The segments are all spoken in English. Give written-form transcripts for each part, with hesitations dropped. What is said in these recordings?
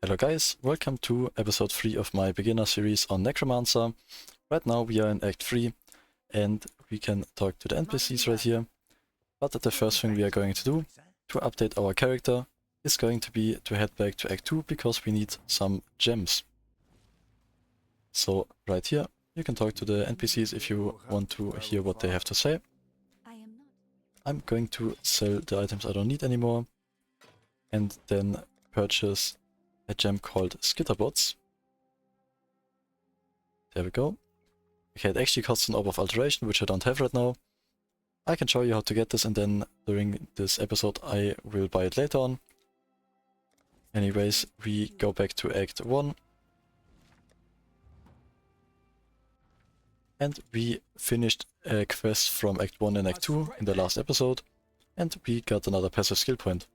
Hello guys, welcome to episode 3 of my beginner series on Necromancer. Right now we are in Act 3 and we can talk to the NPCs right here. But the first thing we are going to do to update our character is going to be to head back to Act 2 because we need some gems. So right here you can talk to the NPCs if you want to hear what they have to say. I'm going to sell the items I don't need anymore and then purchase a gem called Skitterbots. There we go. Okay, it actually costs an Orb of Alteration, which I don't have right now. I can show you how to get this and then during this episode I will buy it later on. Anyways, we go back to Act 1. And we finished a quest from Act 1 and Act 2 in the last episode. And we got another passive skill point.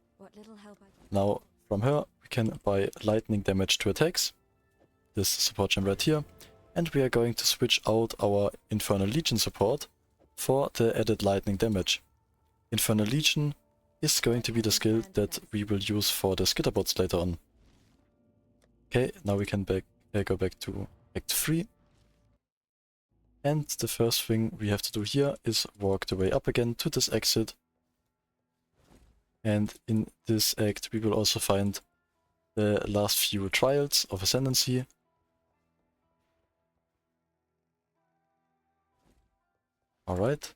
Now, from her, we can buy lightning damage to attacks, this support gem right here, and we are going to switch out our Infernal Legion support for the added lightning damage. Infernal Legion is going to be the skill that we will use for the Skitterbots later on. Okay, now we can go back to Act 3. And the first thing we have to do here is walk the way up again to this exit. And in this act we will also find the last few trials of Ascendency. Alright.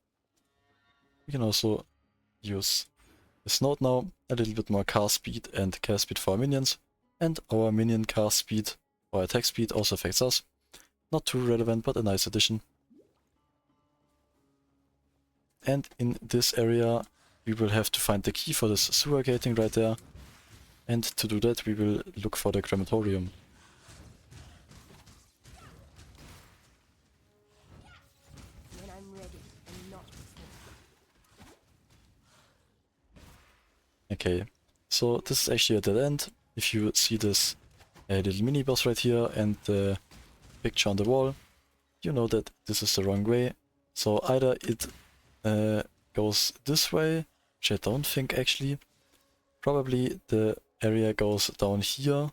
We can also use this node now, a little bit more cast speed and cast speed for our minions. And our minion cast speed or attack speed also affects us. Not too relevant, but a nice addition. And in this area we will have to find the key for this sewer gating right there. And to do that we will look for the Crematorium. Okay, so this is actually a dead end. If you see this little mini boss right here and the picture on the wall, you know that this is the wrong way. So either it goes this way, which I don't think actually. Probably the area goes down here.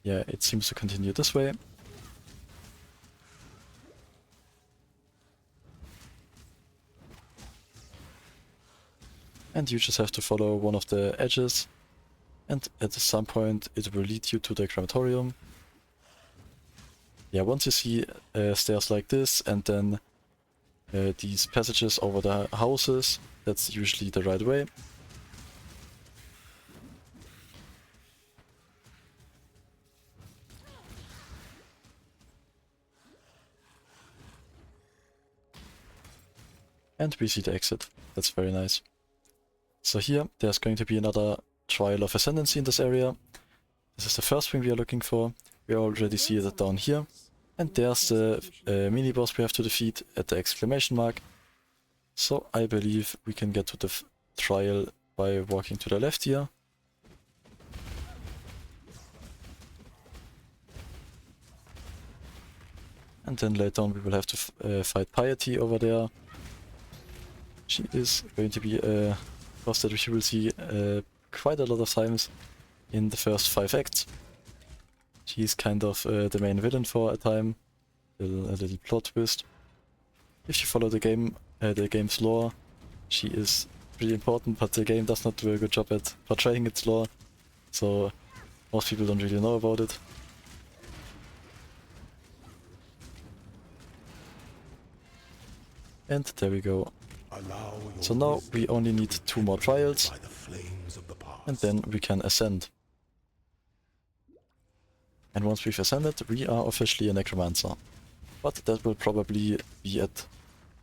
Yeah, it seems to continue this way. And you just have to follow one of the edges. And at some point it will lead you to the Crematorium. Yeah, once you see stairs like this and then these passages over the houses, that's usually the right way. And we see the exit. That's very nice. So here, there's going to be another trial of Ascendency in this area. This is the first thing we are looking for. We already see it down here. And there's the mini-boss we have to defeat at the exclamation mark. So I believe we can get to the trial by walking to the left here. And then later on we will have to fight Piety over there. She is going to be a boss that we will see quite a lot of times in the first 5 acts. She's kind of the main villain for a time, a little plot twist. If you follow the game's lore, she is pretty important, but the game does not do a good job at portraying its lore, so most people don't really know about it. And there we go. So now we only need 2 more trials, and then we can ascend. And once we've ascended, we are officially a Necromancer. But that will probably be at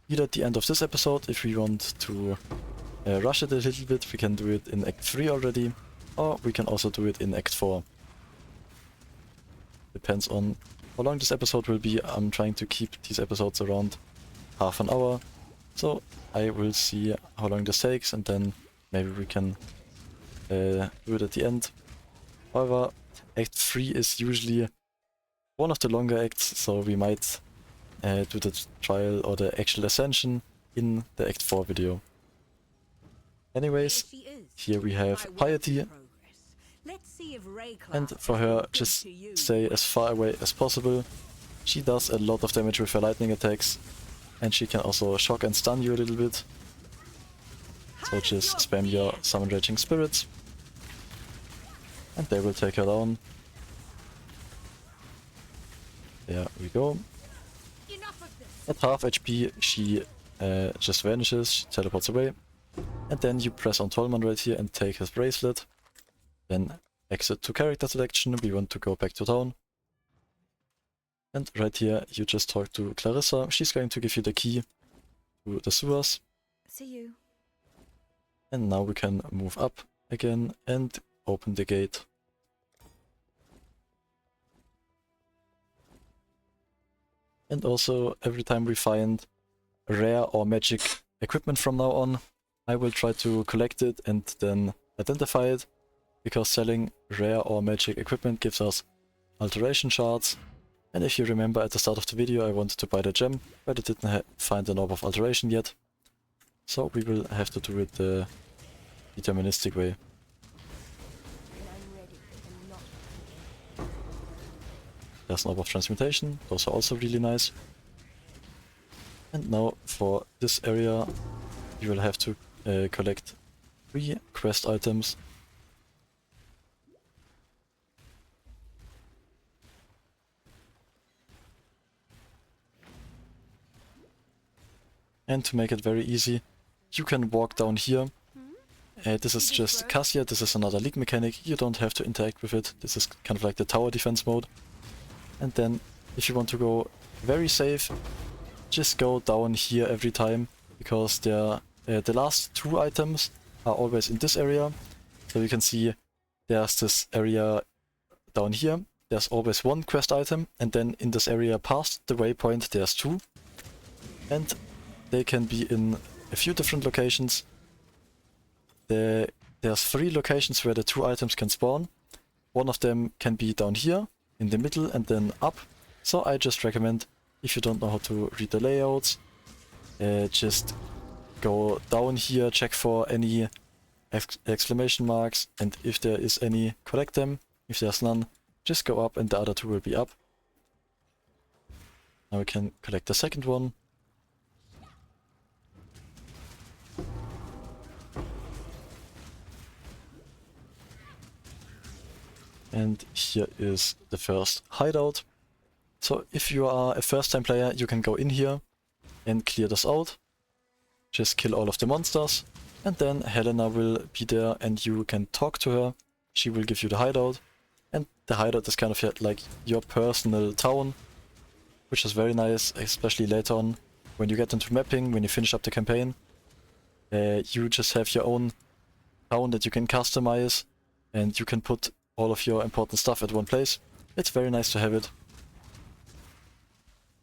either the end of this episode. If we want to rush it a little bit, we can do it in Act 3 already, or we can also do it in Act 4. Depends on how long this episode will be. I'm trying to keep these episodes around half an hour. So I will see how long this takes and then maybe we can do it at the end. However, Act 3 is usually one of the longer acts, so we might do the trial or the actual ascension in the Act 4 video. Anyways, here we have Piety. And for her, just stay as far away as possible. She does a lot of damage with her lightning attacks, and she can also shock and stun you a little bit. So just spam your Summon Raging Spirits, and they will take her down. There we go. At half HP she just vanishes, she teleports away. And then you press on Tollman right here and take his bracelet. Then exit to character selection, we want to go back to town. And right here you just talk to Clarissa, she's going to give you the key to the sewers. See you. And now we can move up again and open the gate. And also every time we find rare or magic equipment from now on, I will try to collect it and then identify it, because selling rare or magic equipment gives us alteration shards. And if you remember at the start of the video I wanted to buy the gem, but I didn't find an orb of alteration yet. So we will have to do it the deterministic way. There's an orb of transmutation, those are also really nice. And now for this area you will have to collect 3 quest items. And to make it very easy, you can walk down here. This is just Cassia, this is another league mechanic, you don't have to interact with it. This is kind of like the tower defense mode. And then, if you want to go very safe, just go down here every time, because the last 2 items are always in this area. So you can see there's this area down here, there's always 1 quest item, and then in this area past the waypoint there's 2. And they can be in a few different locations. There's 3 locations where the 2 items can spawn. One of them can be down here, in the middle, and then up. So I just recommend, if you don't know how to read the layouts, just go down here, check for any exclamation marks, and if there is any, collect them. If there's none, just go up and the other 2 will be up. Now we can collect the second one. And here is the first hideout. So if you are a first time player, you can go in here and clear this out. Just kill all of the monsters. And then Helena will be there and you can talk to her. She will give you the hideout. And the hideout is kind of like your personal town, which is very nice, especially later on. When you get into mapping, when you finish up the campaign, you just have your own town that you can customize. And you can put all of your important stuff at one place. It's very nice to have it.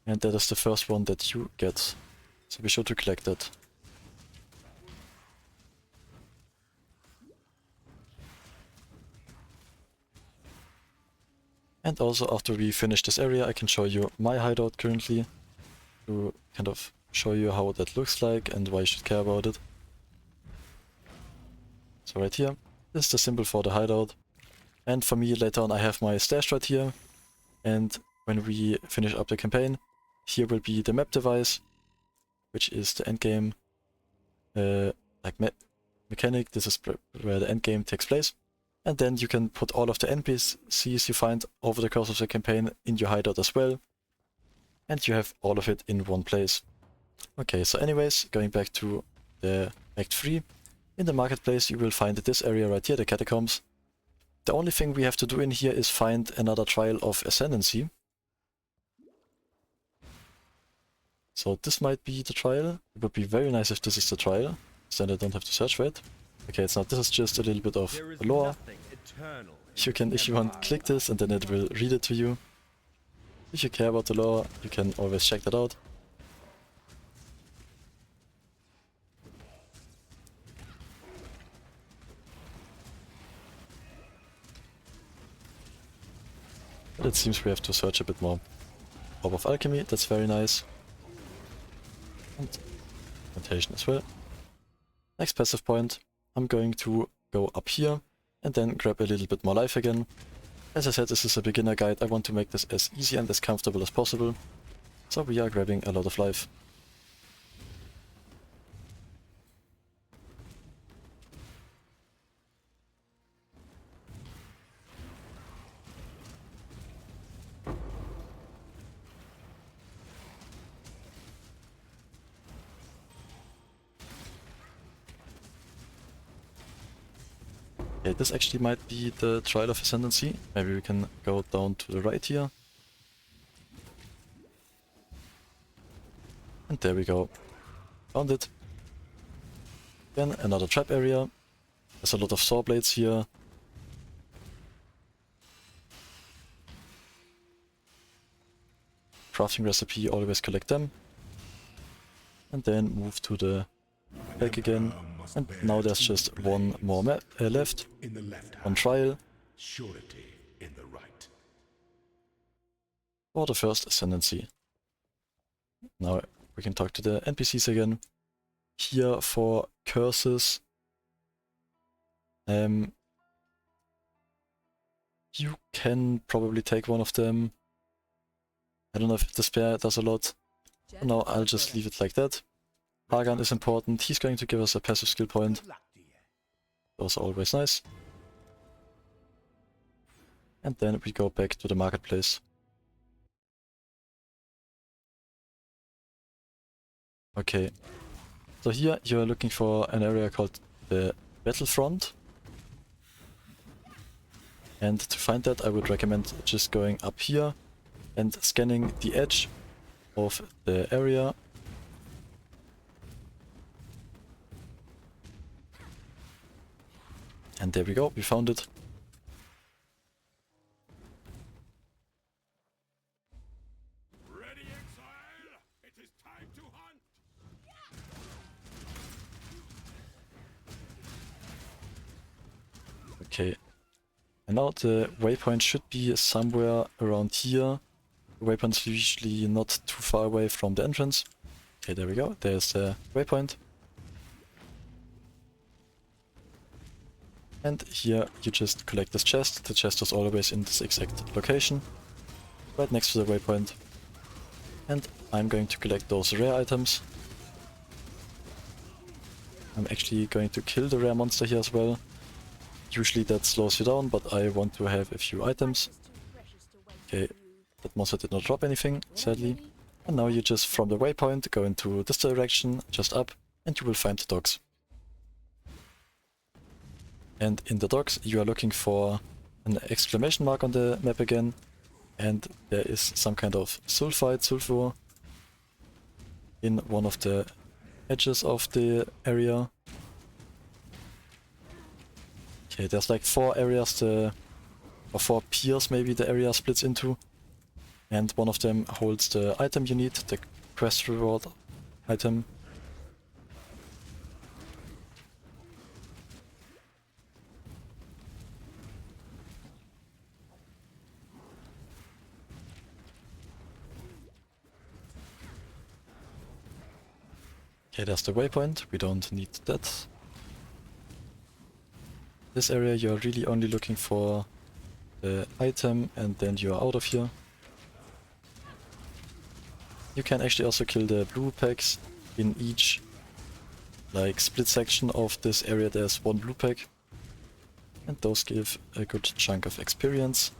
And that is the first one that you get. So be sure to collect that. And also after we finish this area I can show you my hideout currently, to kind of show you how that looks like and why you should care about it. So right here, this is the symbol for the hideout. And for me, later on I have my stash right here, and when we finish up the campaign, here will be the map device, which is the endgame mechanic. This is where the endgame takes place. And then you can put all of the NPCs you find over the course of the campaign in your hideout as well. And you have all of it in one place. Okay, so anyways, going back to the Act 3. In the marketplace you will find this area right here, the Catacombs. The only thing we have to do in here is find another trial of Ascendency. So this might be the trial. It would be very nice if this is the trial, so then I don't have to search for it. Okay, it's not. This is just a little bit of lore. You can, if you want, click this and then it will read it to you. If you care about the lore, you can always check that out. But it seems we have to search a bit more. Orb of Alchemy, that's very nice. And Mutation as well. Next passive point, I'm going to go up here and then grab a little bit more life again. As I said, this is a beginner guide. I want to make this as easy and as comfortable as possible. So we are grabbing a lot of life. Okay, this actually might be the Trial of Ascendency. Maybe we can go down to the right here. And there we go. Found it. Again, another trap area. There's a lot of saw blades here. Crafting recipe, always collect them. And then move to the back again. And now there's just one more map left. On trial. For the first Ascendancy. Now we can talk to the NPCs again. Here for curses. You can probably take one of them. I don't know if Despair does a lot. No, I'll just leave it like that. Hagan is important. He's going to give us a passive skill point. Those are always nice. And then we go back to the marketplace. Okay. So here you're looking for an area called the Battlefront. And to find that I would recommend just going up here and scanning the edge of the area. And there we go, we found it. Ready, exile! It is time to hunt! Okay. And now the waypoint should be somewhere around here. The waypoint is usually not too far away from the entrance. Okay, there we go, there's the waypoint. And here you just collect this chest. The chest is always in this exact location, right next to the waypoint. And I'm going to collect those rare items. I'm actually going to kill the rare monster here as well. Usually that slows you down, but I want to have a few items. Okay, that monster did not drop anything, sadly. And now you just, from the waypoint, go into this direction, just up, and you will find the docks. And in the docks you are looking for an exclamation mark on the map again, and there is some kind of sulfur in one of the edges of the area. Okay, there's like 4 areas, or 4 piers maybe the area splits into, and one of them holds the item you need, the quest reward item. Okay, there's the waypoint, we don't need that. This area you're really only looking for the item and then you're out of here. You can actually also kill the blue packs. In each like split section of this area there's 1 blue pack. And those give a good chunk of experience.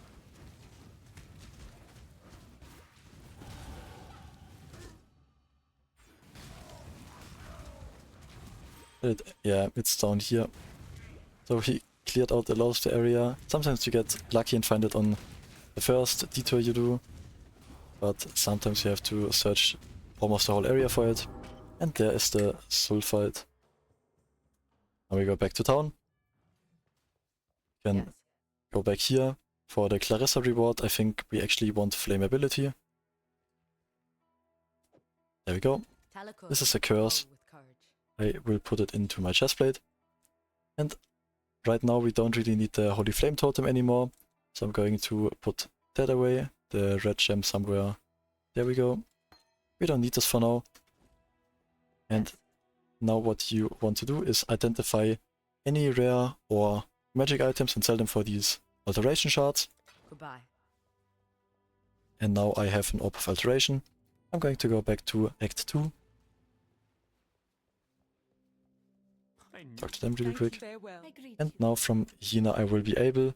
Yeah, it's down here. So he cleared out a lot of the area. Sometimes you get lucky and find it on the first detour you do, but sometimes you have to search almost the whole area for it. And there is the sulfite. Now we go back to town. Can go back here for the Clarissa reward. I think we actually want flammability. There we go. This is a curse. I will put it into my chestplate. And right now we don't really need the Holy Flame Totem anymore. So I'm going to put that away, the red gem somewhere. There we go. We don't need this for now. And now what you want to do is identify any rare or magic items and sell them for these alteration shards. Goodbye. And now I have an Orb of Alteration. I'm going to go back to Act 2. Talk to them really quick. Farewell. And now from Yina I will be able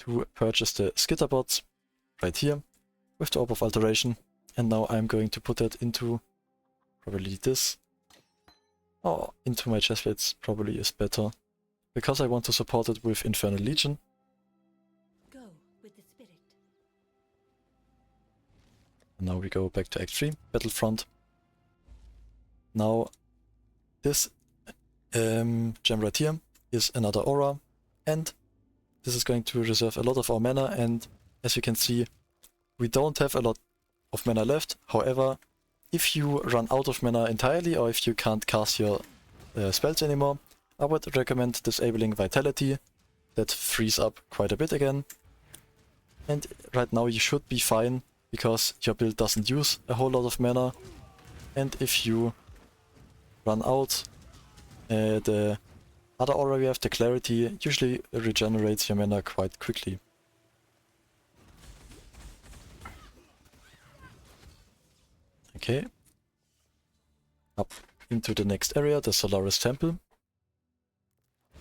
to purchase the Skitterbots right here with the Orb of Alteration. And now I'm going to put that into probably this. Or into my chestplates probably is better. Because I want to support it with Infernal Legion. Go with the spirit. And now we go back to Act 3, Battlefront. Now this gem right here is another aura, and this is going to reserve a lot of our mana, and as you can see we don't have a lot of mana left. However, if you run out of mana entirely or if you can't cast your spells anymore, I would recommend disabling Vitality. That frees up quite a bit again. And right now you should be fine because your build doesn't use a whole lot of mana, and if you run out, the other aura we have, the Clarity, usually regenerates your mana quite quickly. Okay. Up into the next area, the Solaris Temple.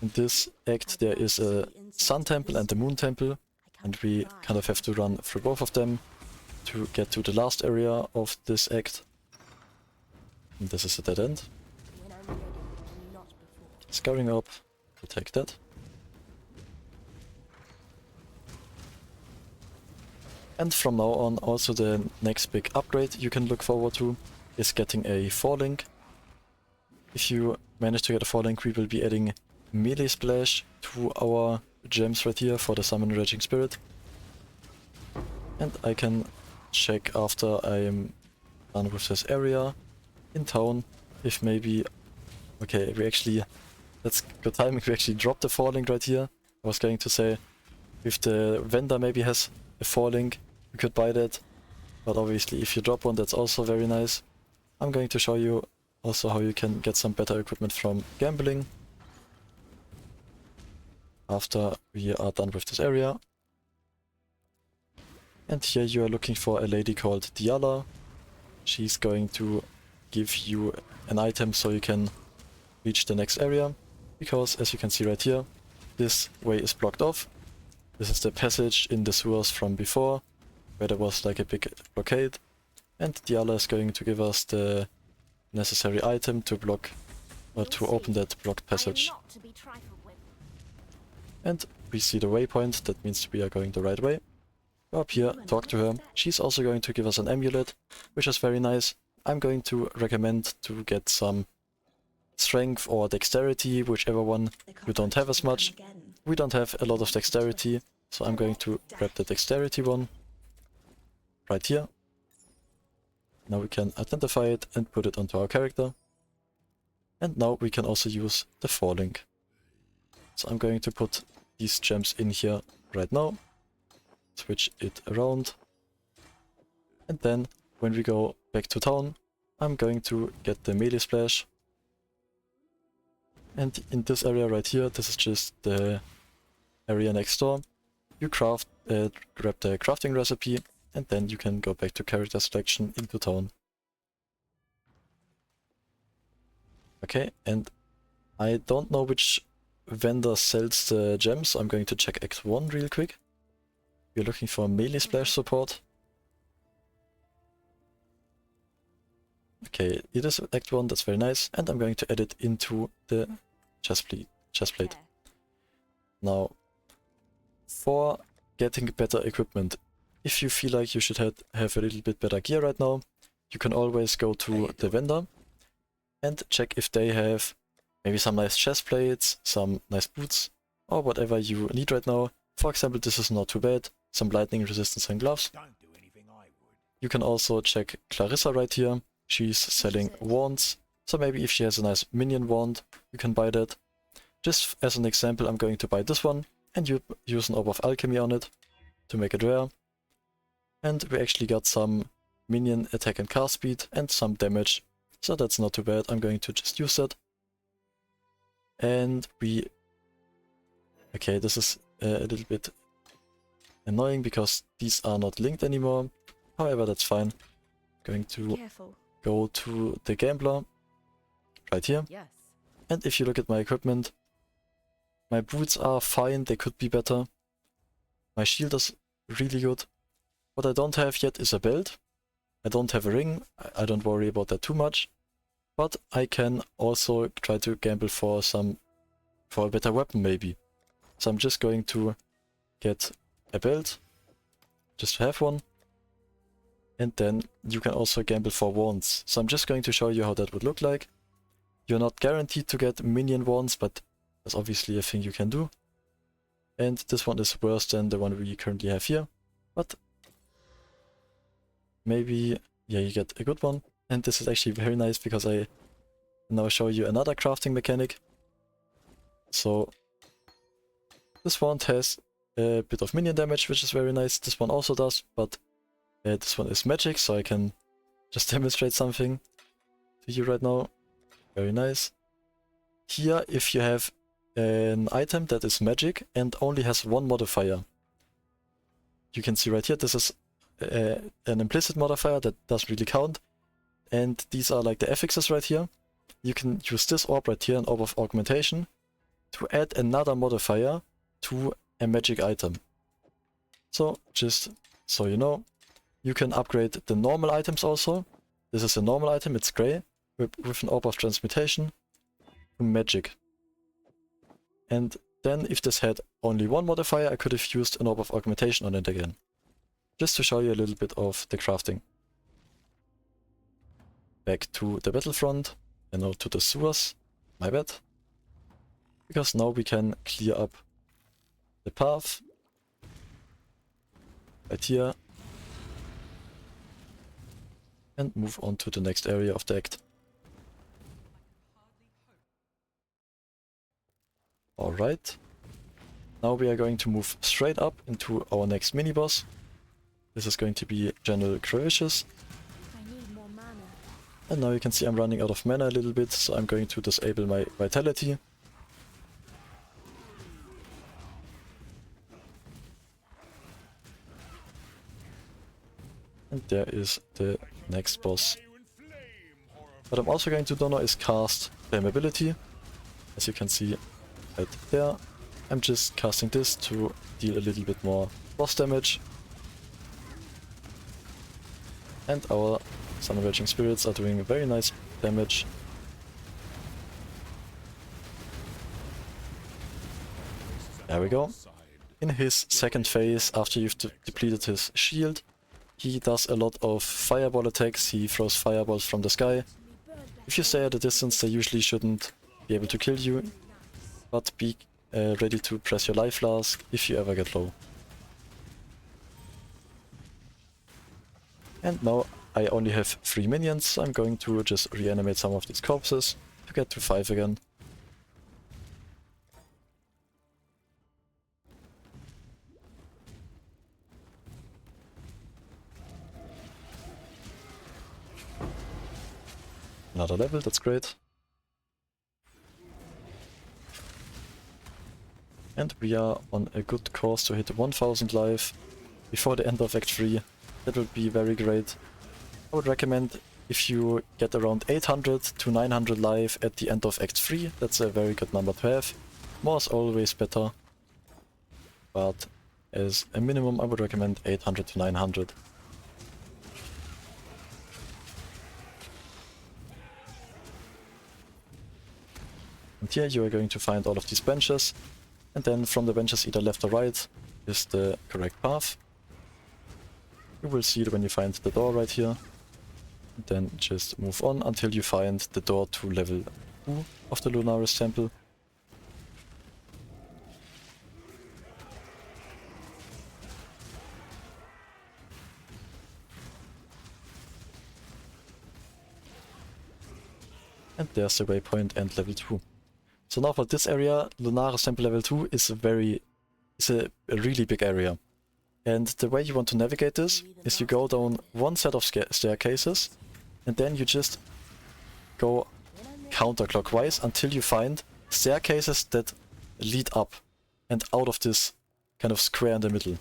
In this act there is a Sun Temple and a Moon Temple, and we kind of have to run through both of them to get to the last area of this act. And this is a dead end. Scouring up, we'll take that. And from now on, also the next big upgrade you can look forward to is getting a 4-link. If you manage to get a 4-link, we will be adding melee splash to our gems right here for the Summon Raging Spirit. And I can check after I'm done with this area in town if maybe... Okay, we actually... That's good timing, we actually dropped the 4-link right here. I was going to say, if the vendor maybe has a 4-link, we could buy that. But obviously if you drop one, that's also very nice. I'm going to show you also how you can get some better equipment from gambling after we are done with this area. And here you are looking for a lady called Dialla. She's going to give you an item so you can reach the next area. Because as you can see right here, this way is blocked off. This is the passage in the sewers from before, where there was like a big blockade. And Dialla is going to give us the necessary item to block, or to open that blocked passage. And we see the waypoint, that means we are going the right way. Go up here, talk to her. She's also going to give us an amulet, which is very nice. I'm going to recommend to get some strength or dexterity, whichever one you don't have as much. We don't have a lot of dexterity, so I'm going to grab the dexterity one right here. Now we can identify it and put it onto our character. And now we can also use the 4-link. So I'm going to put these gems in here right now. Switch it around. And then when we go back to town, I'm going to get the melee splash. And in this area right here, this is just the area next door. You grab the crafting recipe, and then you can go back to character selection into town. Okay, and I don't know which vendor sells the gems. I'm going to check Act 1 real quick. We're looking for melee splash support. Okay, it is Act 1, that's very nice. And I'm going to add it into the chestplate. Now, for getting better equipment, if you feel like you should have a little bit better gear right now, you can always go to the vendor and check if they have maybe some nice chestplates, some nice boots, or whatever you need right now. For example, this is not too bad, some lightning resistance and gloves. You can also check Clarissa right here. She's selling wands, so maybe if she has a nice minion wand, you can buy that. Just as an example, I'm going to buy this one, and you use an Orb of Alchemy on it to make it rare. And we actually got some minion attack and cast speed and some damage, so that's not too bad. I'm going to just use that. And we Okay, this is a little bit annoying because these are not linked anymore. However, that's fine. Going to Careful. go to the gambler right here. Yes. And if you look at my equipment, my boots are fine, they could be better. My shield is really good. What I don't have yet is a belt. I don't have a ring, I don't worry about that too much. But I can also try to gamble for a better weapon maybe. So I'm just going to get a belt, just to have one. And then you can also gamble for wands. So I'm just going to show you how that would look like. You're not guaranteed to get minion wands, but that's obviously a thing you can do. And this one is worse than the one we currently have here. But maybe, yeah, you get a good one. And this is actually very nice because I now show you another crafting mechanic. So this wand has a bit of minion damage, which is very nice. This one also does, but this one is magic, so I can just demonstrate something to you right now. Very nice. Here, if you have an item that is magic and only has one modifier, you can see right here, this is an implicit modifier that doesn't really count. And these are like the affixes right here. You can use this orb right here, an orb of augmentation, to add another modifier to a magic item. So, just so you know, you can upgrade the normal items also. This is a normal item, it's grey, with an orb of transmutation to magic. And then if this had only one modifier, I could have used an orb of augmentation on it again. Just to show you a little bit of the crafting. Back to the Battlefront, and now to the sewers, my bad. Because now we can clear up the path. Right here. And move on to the next area of the act. Alright. Now we are going to move straight up into our next mini-boss. This is going to be General Gravicius. I need more mana. And now you can see I'm running out of mana a little bit, so I'm going to disable my vitality. And there is the next boss. What I'm also going to do now is cast Flammability. As you can see right there. I'm just casting this to deal a little bit more boss damage. And our Sun Raging Spirits are doing very nice damage. There we go. In his second phase, after you've depleted his shield, he does a lot of fireball attacks. He throws fireballs from the sky. If you stay at a distance, they usually shouldn't be able to kill you, but be ready to press your life flask if you ever get low. And now I only have 3 minions, so I'm going to just reanimate some of these corpses to get to 5 again. Another level, that's great. And we are on a good course to hit 1000 life before the end of Act 3. That would be very great. I would recommend if you get around 800 to 900 life at the end of Act 3, that's a very good number to have. More is always better, but as a minimum I would recommend 800 to 900. And here you are going to find all of these benches, and then from the benches either left or right is the correct path. You will see it when you find the door right here. And then just move on until you find the door to level 2 of the Lunaris temple. And there's the waypoint and level 2. So now for this area, Lunaris temple level 2 is a really big area. And the way you want to navigate this is you go down one set of staircases, and then you just go counterclockwise until you find staircases that lead up. and out of this kind of square in the middle.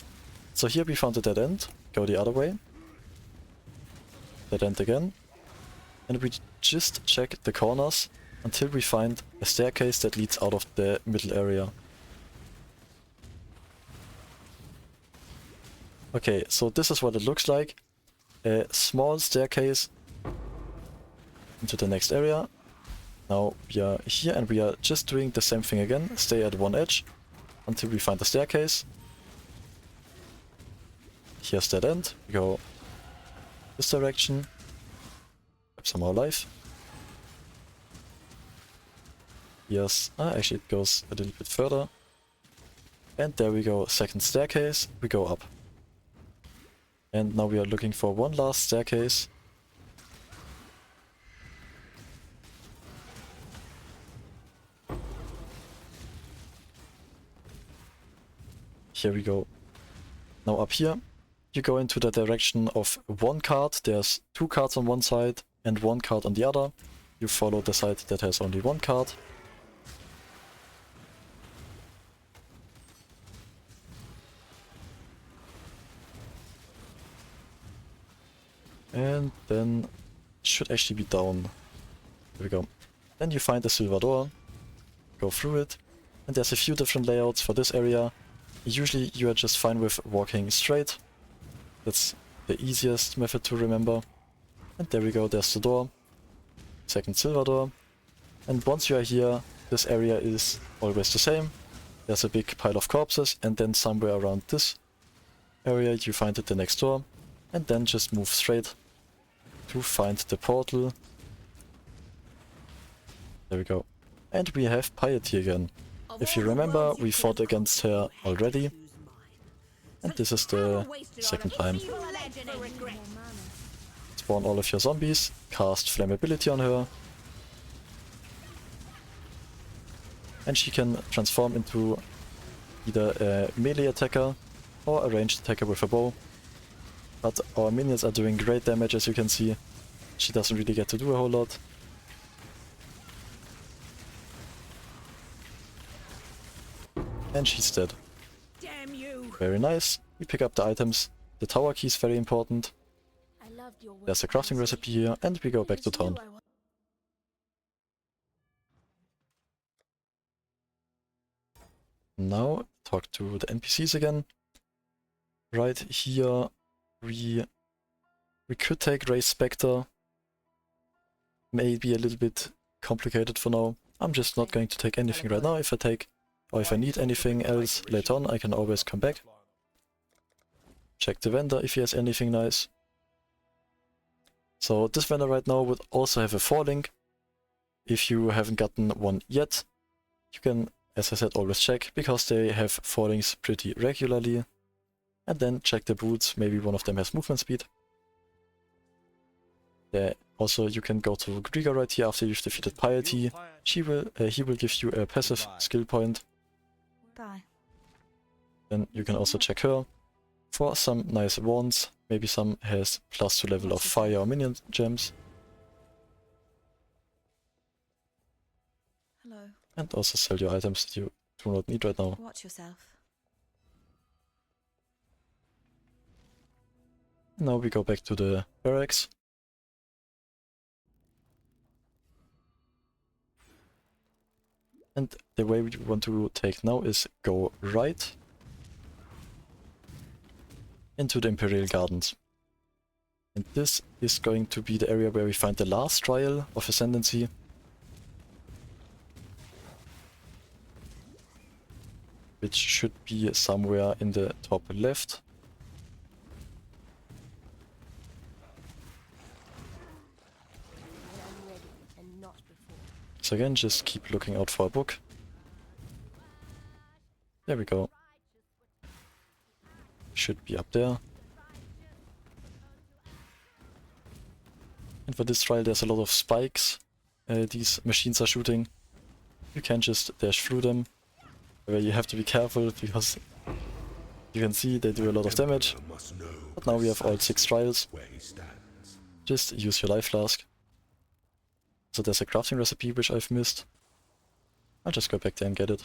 So here we found a dead end, go the other way. Dead end again. And we just check the corners until we find a staircase that leads out of the middle area. Okay, so this is what it looks like. A small staircase into the next area. Now we are here and we are just doing the same thing again. Stay at one edge until we find the staircase. Here's that end. We go this direction. Grab some more life. Yes, actually it goes a little bit further. And there we go, second staircase. We go up. And now we are looking for one last staircase. Here we go. Now up here, you go into the direction of one card. There's two cards on one side and one card on the other. You follow the side that has only one card. And then it should actually be down. There we go. Then you find a silver door, go through it, and there's a few different layouts for this area. Usually you are just fine with walking straight. That's the easiest method to remember. And there we go, there's the door. Second silver door. And once you are here, this area is always the same. There's a big pile of corpses, and then somewhere around this area you find it the next door. And then just move straight to find the portal. There we go. And we have Piety again. If you remember, we fought against her already. And this is the second time. Spawn all of your zombies, cast flammability on her. And she can transform into either a melee attacker or a ranged attacker with a bow. But our minions are doing great damage, as you can see. She doesn't really get to do a whole lot. And she's dead. Damn you. Very nice. We pick up the items. The tower key is very important. I loved your work. There's a crafting recipe here, and we go back to town. Now, talk to the NPCs again. Right here, we could take Raise Spectre. Maybe a little bit complicated for now. I'm just not going to take anything right now. If I need anything else later on, I can always come back. Check the vendor if he has anything nice. So this vendor right now would also have a 4-link. If you haven't gotten one yet, you can, as I said, always check, because they have 4-links pretty regularly. And then check the boots, maybe one of them has movement speed. There also you can go to Griga right here after you've defeated Piety. He will give you a passive skill point. Bye. Then you can also check her for some nice wands. Maybe some has +2 level of fire or minion gems. Hello. And also sell your items that you do not need right now. Watch yourself. Now we go back to the barracks. And the way we want to take now is go right into the Imperial Gardens. And this is going to be the area where we find the last trial of Ascendency. Which should be somewhere in the top left. So again, just keep looking out for a book. There we go. Should be up there. And for this trial there's a lot of spikes these machines are shooting. You can just dash through them. Where you have to be careful, because you can see they do a lot of damage. But now we have all 6 trials. Just use your life flask. So there's a crafting recipe which I've missed. I'll just go back there and get it.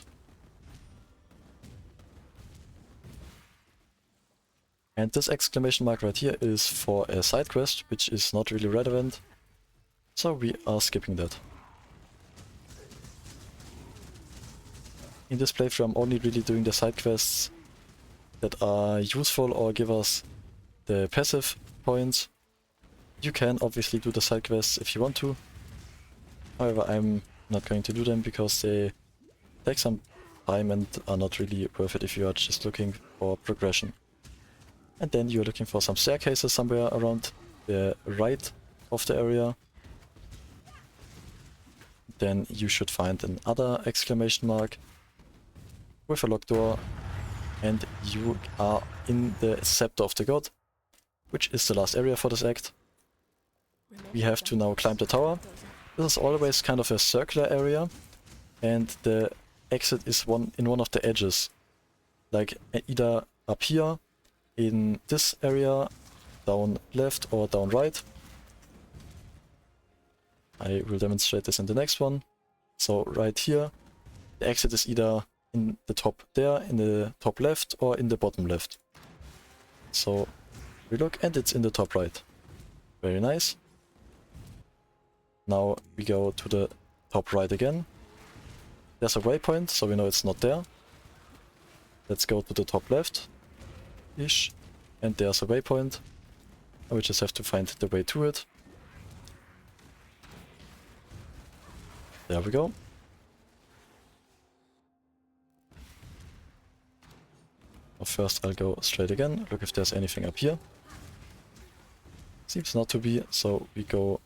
And this exclamation mark right here is for a side quest, which is not really relevant, so we are skipping that. In this playthrough I'm only really doing the side quests that are useful or give us the passive points. You can obviously do the side quests if you want to, however I'm not going to do them because they take some time and are not really worth it if you are just looking for progression. And then you're looking for some staircases somewhere around the right of the area. Then you should find another exclamation mark with a locked door, and you are in the Sceptre of the God, which is the last area for this act. We have to now climb the tower. This is always kind of a circular area, and the exit is in one of the edges, like either up here in this area, down left or down right. I will demonstrate this in the next one. So right here, the exit is either in the top there, in the top left, or in the bottom left. So we look and it's in the top right. Very nice. Now we go to the top right again. There's a waypoint, so we know it's not there. Let's go to the top left-ish, and there's a waypoint. We just have to find the way to it. There we go. Well, first I'll go straight again, look if there's anything up here. Seems not to be, so we go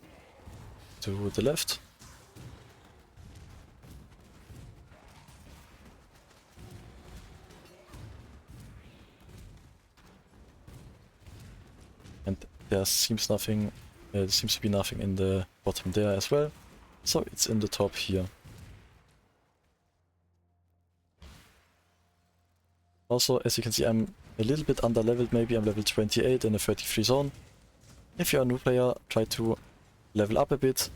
to the left. And there seems to be nothing in the bottom there as well. So it's in the top here. Also, as you can see, I'm a little bit under leveled, maybe I'm level 28 in a 33 zone. If you're a new player, try to level up a bit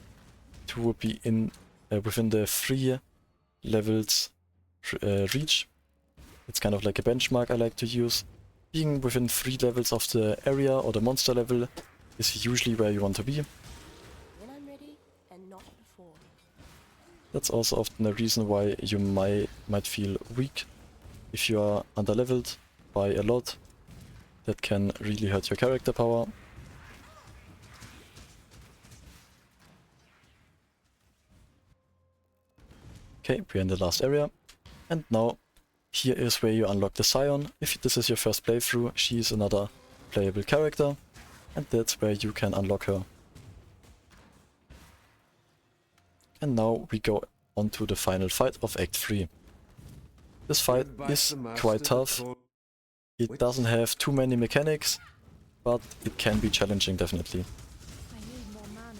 to be in within the 3 levels reach. It's kind of like a benchmark I like to use. Being within 3 levels of the area or the monster level is usually where you want to be. That's also often a reason why you might feel weak if you are underleveled by a lot. That can really hurt your character power. Okay, we're in the last area, and now here is where you unlock the Scion. If this is your first playthrough, she is another playable character, and that's where you can unlock her. And now we go on to the final fight of Act 3. This fight is quite tough. It doesn't have too many mechanics, but it can be challenging definitely.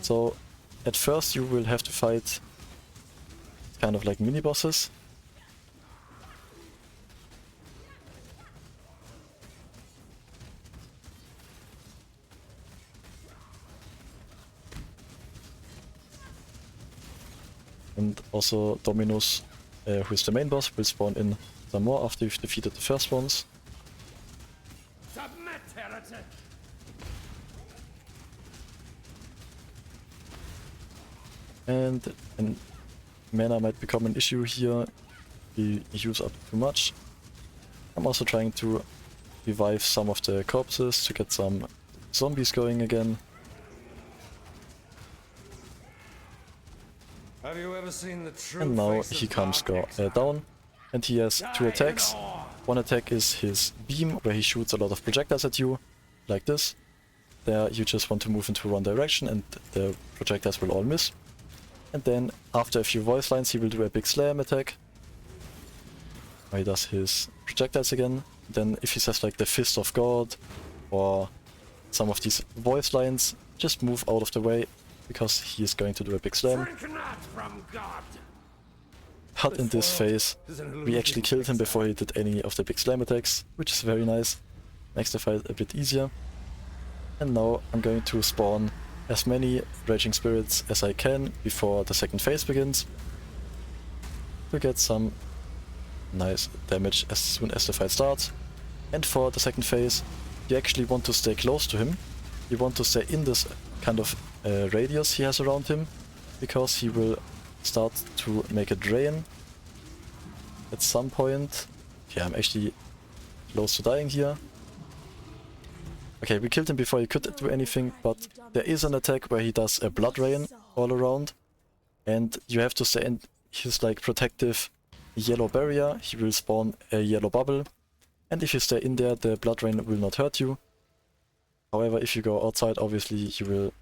So at first you will have to fight kind of like mini bosses. And also Dominus, who is the main boss, will spawn in some more after you've defeated the first ones. Submit, heretic! And mana might become an issue here. We use up too much. I'm also trying to revive some of the corpses to get some zombies going again. Have you ever seen the true And now face he of comes dark down, and he has 2 attacks. One attack is his beam, where he shoots a lot of projectiles at you, like this. There you just want to move into one direction and the projectiles will all miss. And then after a few voice lines he will do a big slam attack, where he does his projectiles again. Then if he says like the Fist of God or some of these voice lines, just move out of the way, because he is going to do a big slam. Shrink not from God. But in this phase, we actually killed him before he did any of the big slam attacks, which is very nice. Makes the fight a bit easier. And now I'm going to spawn as many Raging Spirits as I can before the second phase begins, to get some nice damage as soon as the fight starts. And for the second phase, you actually want to stay close to him. You want to stay in this kind of radius he has around him, because he will start to make a drain at some point. Okay, I'm actually close to dying here. Okay, we killed him before he could do anything, but there is an attack where he does a blood rain all around, and you have to stay in his like protective yellow barrier. He will spawn a yellow bubble, and if you stay in there, the blood rain will not hurt you. However, if you go outside, obviously you will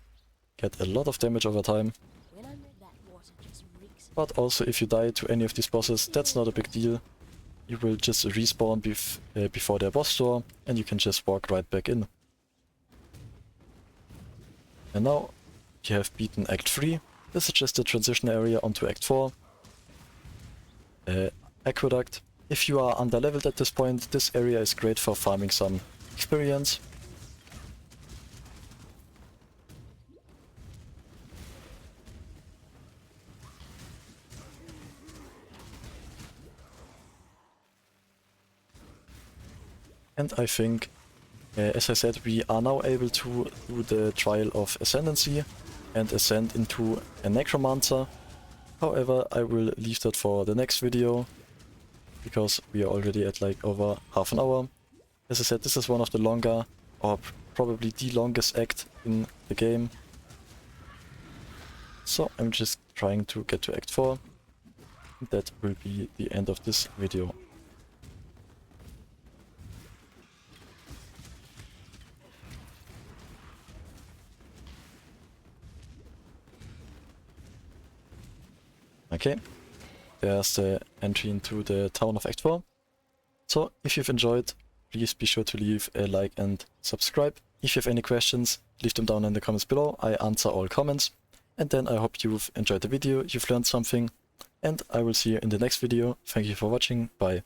get a lot of damage over time. But also, if you die to any of these bosses, that's not a big deal. You will just respawn before their boss door, and you can just walk right back in. And now you have beaten Act 3. This is just the transition area onto Act 4. Aqueduct. If you are underleveled at this point, this area is great for farming some experience. And I think, as I said, we are now able to do the trial of Ascendency and ascend into a Necromancer. However, I will leave that for the next video, because we are already at like over half an hour. As I said, this is one of the longer, or probably the longest act in the game. So I'm just trying to get to Act 4. That will be the end of this video. Okay, there's the entry into the town of Act 4. So, if you've enjoyed, please be sure to leave a like and subscribe. If you have any questions, leave them down in the comments below. I answer all comments. And then I hope you've enjoyed the video, you've learned something, and I will see you in the next video. Thank you for watching, bye.